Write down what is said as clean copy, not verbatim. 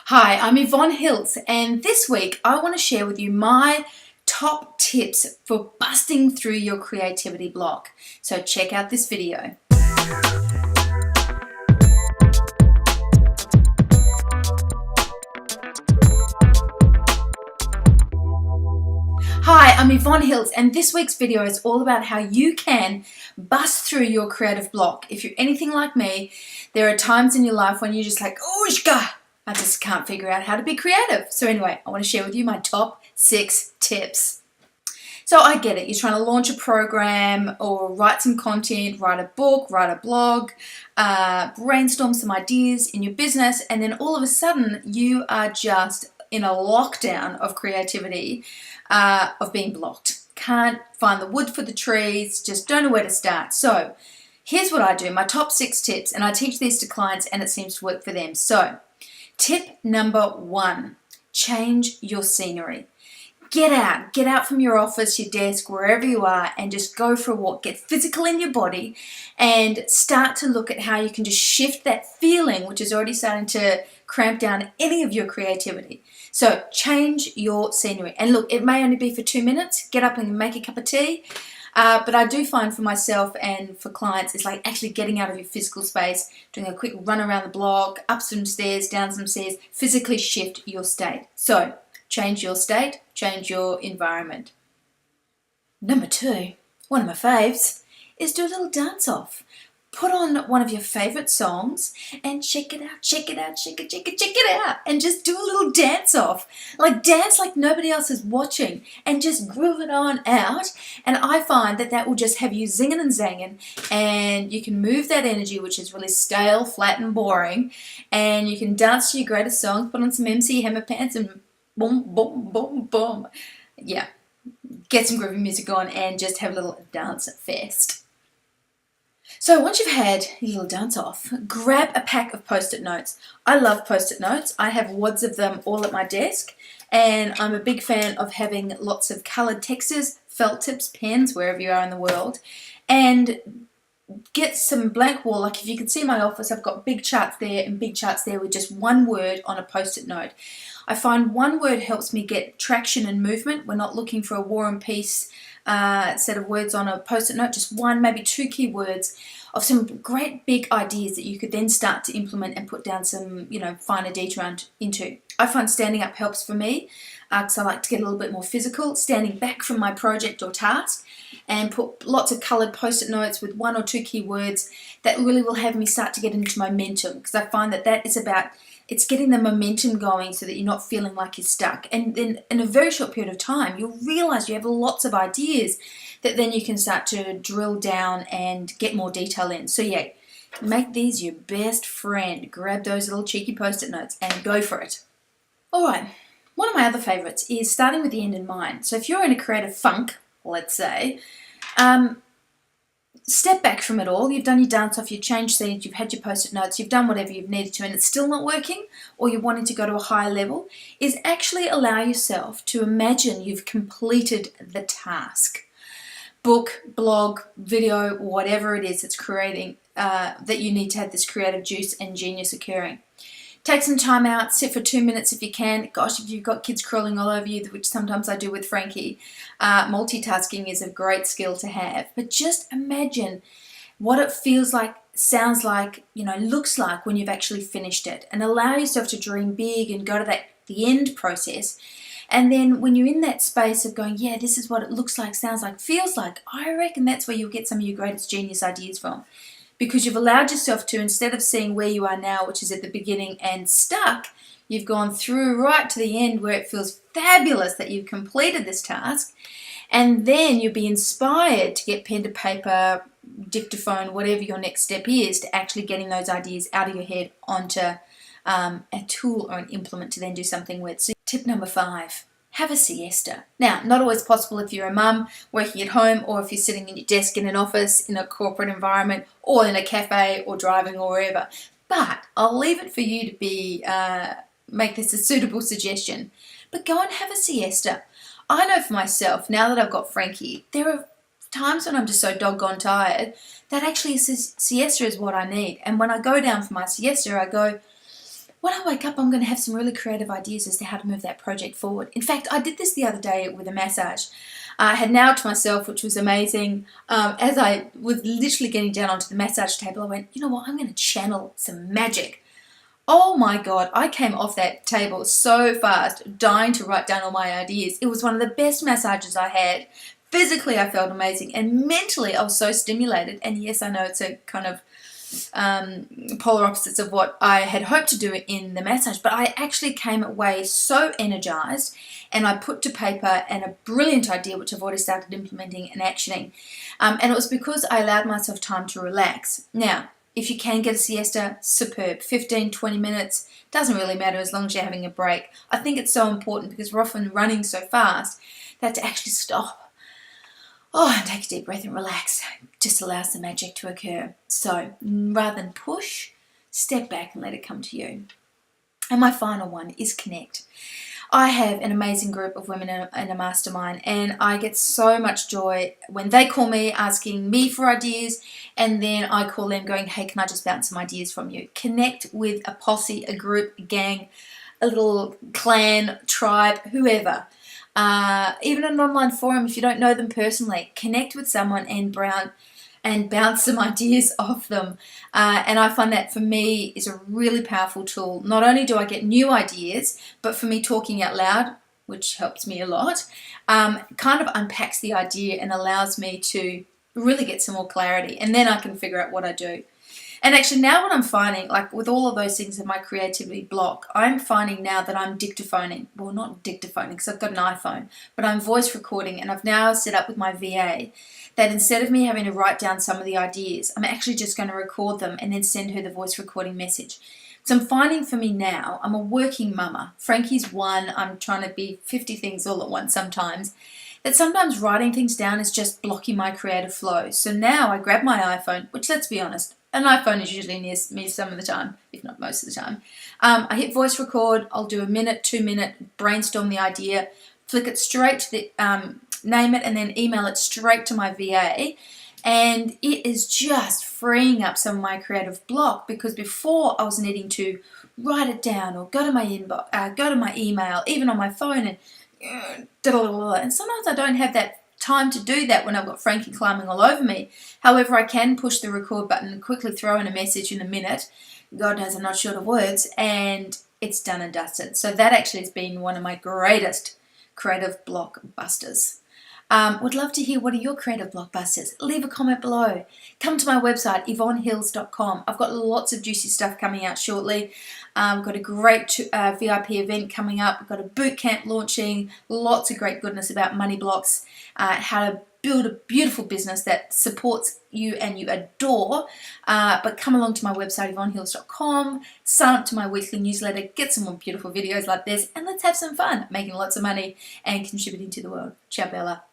Hi, I'm Yvonne Hiltz, and this week I want to share with you my top tips for busting through your creativity block. So check out this video. Hi, I'm Yvonne Hiltz, and this week's video is all about how you can bust through your creative block. If you're anything like me, there are times in your life when you're just like, "Ooshka, I just can't figure out how to be creative." So anyway, I want to share with you my top 6 tips. So I get it, you're trying to launch a program or write some content, write a book, write a blog, brainstorm some ideas in your business, and then all of a sudden you are just in a lockdown of creativity, of being blocked. Can't find the wood for the trees, just don't know where to start. So here's what I do, my top 6 tips, and I teach these to clients and it seems to work for them. So tip number 1, change your scenery. Get out from your office, your desk, wherever you are, and just go for a walk. Get physical in your body and start to look at how you can just shift that feeling, which is already starting to cramp down any of your creativity. So change your scenery. And look, it may only be for 2 minutes. Get up and make a cup of tea. But I do find for myself and for clients, it's like actually getting out of your physical space, doing a quick run around the block, up some stairs, down some stairs, physically shift your state. So change your state, change your environment. Number 2, one of my faves, is do a little dance off. Put on one of your favorite songs and check it out, and just do a little dance off. Like dance like nobody else is watching and just groove it on out. And I find that will just have you zinging and zanging, and you can move that energy, which is really stale, flat and boring, and you can dance to your greatest songs, put on some MC Hammer pants and boom, boom, boom, boom. Yeah, get some groovy music on and just have a little dance fest. So once you've had your little dance off, grab a pack of post-it notes. I love post-it notes. I have wads of them all at my desk, and I'm a big fan of having lots of coloured textures, felt tips, pens, wherever you are in the world, and get some blank wall. Like if you can see my office, I've got big charts there and big charts there with just one word on a post-it note. I find one word helps me get traction and movement. We're not looking for a war and peace set of words on a post-it note, just one, maybe 2 key words of some great big ideas that you could then start to implement and put down some, finer detail into. I find standing up helps for me because I like to get a little bit more physical, standing back from my project or task, and put lots of coloured post-it notes with 1 or 2 key words that really will have me start to get into momentum, because I find that is about, it's getting the momentum going so that you're not feeling like you're stuck. And then in a very short period of time, you'll realise you have lots of ideas that then you can start to drill down and get more detail in. So yeah, make these your best friend. Grab those little cheeky post-it notes and go for it. All right, one of my other favourites is starting with the end in mind. So if you're in a creative funk, let's say, step back from it all. You've done your dance off, you've changed scenes, you've had your post-it notes, you've done whatever you've needed to, and it's still not working, or you're wanting to go to a higher level, is actually allow yourself to imagine you've completed the task. Book, blog, video, whatever it is that's creating, that you need to have this creative juice and genius occurring. Take some time out, sit for 2 minutes if you can. Gosh, if you've got kids crawling all over you, which sometimes I do with Frankie, multitasking is a great skill to have. But just imagine what it feels like, sounds like, looks like when you've actually finished it. And allow yourself to dream big and go to the end process. And then when you're in that space of going, yeah, this is what it looks like, sounds like, feels like, I reckon that's where you'll get some of your greatest genius ideas from. Because you've allowed yourself to, instead of seeing where you are now, which is at the beginning and stuck, you've gone through right to the end where it feels fabulous that you've completed this task. And then you'll be inspired to get pen to paper, dictaphone, whatever your next step is, to actually getting those ideas out of your head onto a tool or an implement to then do something with. So tip number 5. Have a siesta. Now, not always possible if you're a mum working at home, or if you're sitting in your desk in an office, in a corporate environment, or in a cafe, or driving, or wherever. But I'll leave it for you to make this a suitable suggestion. But go and have a siesta. I know for myself, now that I've got Frankie, there are times when I'm just so doggone tired that actually a siesta is what I need. And when I go down for my siesta, I go, when I wake up, I'm going to have some really creative ideas as to how to move that project forward. In fact, I did this the other day with a massage. I had now to myself, which was amazing. As I was literally getting down onto the massage table, I went, you know what, I'm going to channel some magic. Oh my God, I came off that table so fast, dying to write down all my ideas. It was one of the best massages I had. Physically, I felt amazing, and mentally, I was so stimulated. And yes, I know it's a kind of polar opposites of what I had hoped to do in the massage, but I actually came away so energized, and I put to paper and a brilliant idea which I've already started implementing and actioning, and it was because I allowed myself time to relax. Now, if you can get a siesta, superb. 15-20 minutes, doesn't really matter as long as you're having a break. I think it's so important because we're often running so fast that to actually stop, and take a deep breath and relax, just allows the magic to occur. So rather than push, step back and let it come to you. And my final one is connect. I have an amazing group of women in a mastermind, and I get so much joy when they call me asking me for ideas, and then I call them going, hey, can I just bounce some ideas from you? Connect with a posse, a group, a gang, a little clan, tribe, whoever. Even an online forum, if you don't know them personally, connect with someone and bounce some ideas off them. And I find that for me is a really powerful tool. Not only do I get new ideas, but for me talking out loud, which helps me a lot, kind of unpacks the idea and allows me to really get some more clarity. And then I can figure out what I do. And actually now what I'm finding, like with all of those things in my creativity block, I'm finding now that I'm dictaphoning. Well, not dictaphoning because I've got an iPhone, but I'm voice recording, and I've now set up with my VA that instead of me having to write down some of the ideas, I'm actually just going to record them and then send her the voice recording message. So I'm finding for me now, I'm a working mama. Frankie's one, I'm trying to be 50 things all at once sometimes. That sometimes writing things down is just blocking my creative flow. So now I grab my iPhone, which let's be honest, an iPhone is usually near me some of the time, if not most of the time. I hit voice record, I'll do a minute, 2 minute, brainstorm the idea, flick it straight to the, name it, and then email it straight to my VA. And it is just freeing up some of my creative block, because before I was needing to write it down or go to my inbox, go to my email, even on my phone, and and sometimes I don't have that time to do that when I've got Frankie climbing all over me. However, I can push the record button and quickly throw in a message in a minute. God knows I'm not short of words, and it's done and dusted. So that actually has been one of my greatest creative block busters. Would love to hear, what are your creative blockbusters? Leave a comment below. Come to my website, yvonnehills.com. I've got lots of juicy stuff coming out shortly. I've got a great VIP event coming up. I've got a boot camp launching. Lots of great goodness about money blocks, how to build a beautiful business that supports you and you adore. But come along to my website, yvonnehills.com, sign up to my weekly newsletter, get some more beautiful videos like this, and let's have some fun making lots of money and contributing to the world. Ciao, Bella.